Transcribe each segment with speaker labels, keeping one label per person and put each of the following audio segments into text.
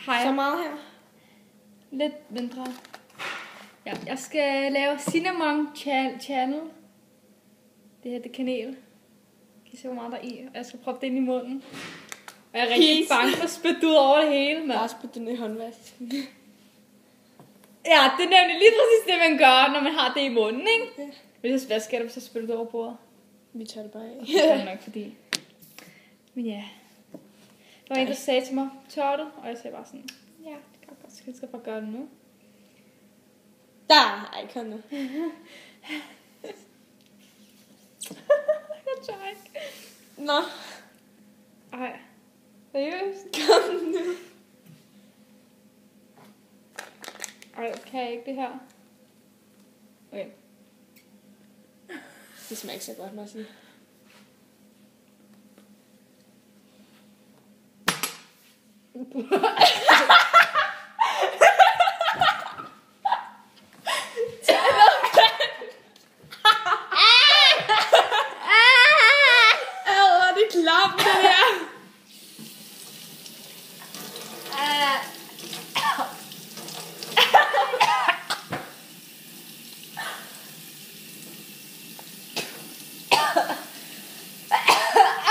Speaker 1: Hej.
Speaker 2: Så meget her.
Speaker 1: Lidt mindre. Ja, jeg skal lave cinnamon channel. Det her, det er kanel. Kan I se, hvor meget der er i? Og jeg skal proppe det ind i munden. Og jeg er rigtig bange for at spytte ud over det hele. Men...
Speaker 2: Bare spytte den i håndvask.
Speaker 1: Ja, det er nemlig lige præcis det, man gør, når man har det i munden, ikke?
Speaker 2: Ja.
Speaker 1: Hvis jeg skal det, så spytter det over bordet.
Speaker 2: Vi tager det bare af.
Speaker 1: Det er nok fordi. Men ja. Der var en, der sagde til mig, tør du? Og jeg sagde bare sådan, ja, det kan jeg godt. Jeg skal bare gøre det nu.
Speaker 2: Der! Ej, kom nu.
Speaker 1: Jeg tør ikke.
Speaker 2: Nå.
Speaker 1: Ej. Seriøst?
Speaker 2: Kom nu.
Speaker 1: Ej, kan jeg ikke det her? Okay.
Speaker 2: Det smager ikke så godt, må jeg sige. Det er klamt, det der.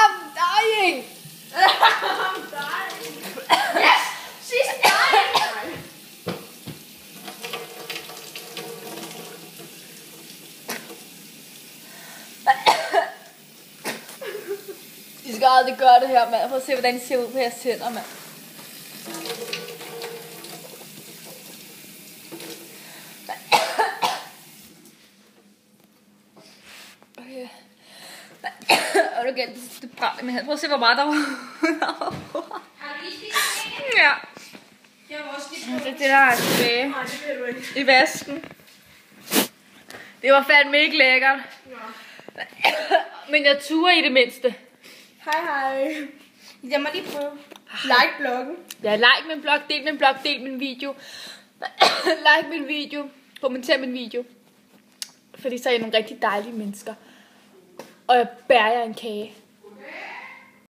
Speaker 1: I'm dying!
Speaker 2: I'm dying. Yes, she's dying.
Speaker 1: I skal aldrig gøre det her, mand. Prøv at se, hvordan det ser ud på jeres tænder, mand. Okay. Og du gælder, det brænder med hand. Prøv at se, hvor meget der var.
Speaker 2: Har du lige spist det?
Speaker 1: Ja.
Speaker 2: Jeg var også lige
Speaker 1: Det er det, der er tilbage
Speaker 2: Nej, det bliver du ikke.
Speaker 1: i vasken. Det var fandme ikke lækkert.
Speaker 2: Nå.
Speaker 1: Men jeg turer i det mindste.
Speaker 2: Hej, hej. Jeg må lige prøve. Like bloggen.
Speaker 1: Ja, like min blog, del min blog, del min video. Like min video, kommenter min video. Fordi så er I nogle rigtig dejlige mennesker. Og jeg bærer jer en kage.